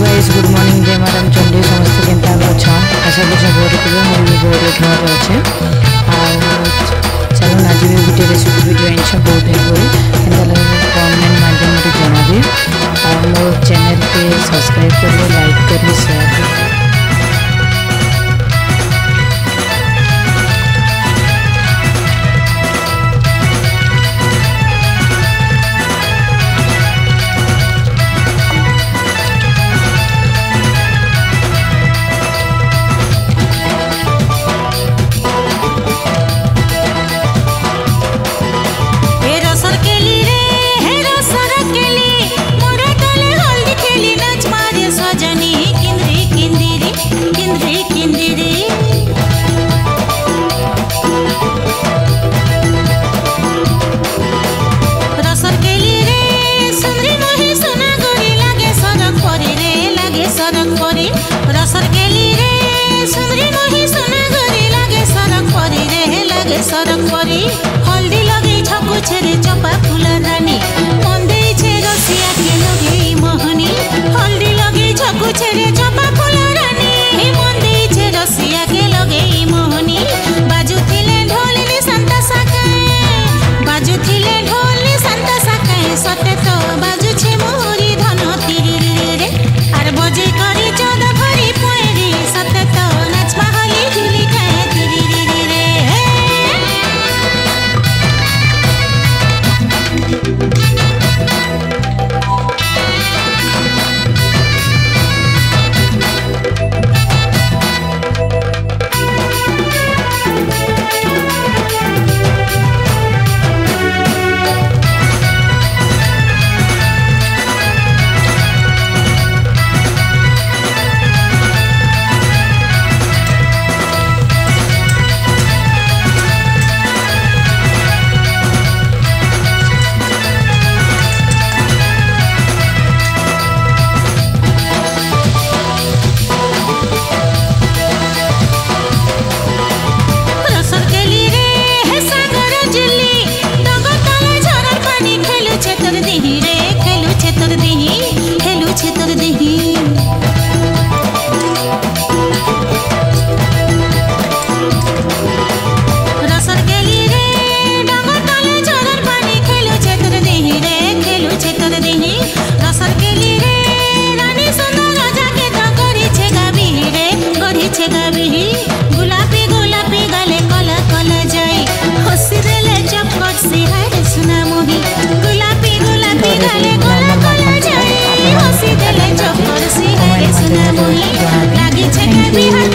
Guys good morning जय madam Chandi समस्त केनता अच्छा आशा करछे बहुत के मैं भी बहुत घर अच्छे चलो आज भी गोटे रेसिपी वीडियो आनी बहुत केनता लगे कमेंट माध्यम जनाबी और मो चैनल के सब्सक्राइब करें लाइक करें शेयर करें। सरक परी हल्दी लगे छकु छेरे चपा फूल रानी मन छे रसिया के लगे मोहनी हल्दी लगे छकु छेरे चपा फूल रानी मन छे रसिया के लगे मोहनी बाजुथिले ढोलनी संता साकाए बाजुथिले ढोलनी संता साकाए सते तो बाजू छे मोरी धन तिरी रे आर बजे करी चोद भरी पोएरी सते तो नाचमा हली झुली खाए तिरी रे गुलाबी गुलाबी गले कला कला जाई हसी देले चपकट सिहारे सुना मोही गुलाबी गुलाबी गले कला कला जाई हसी देले चपकट सिहारे सुना मोही लागी छे के बिहार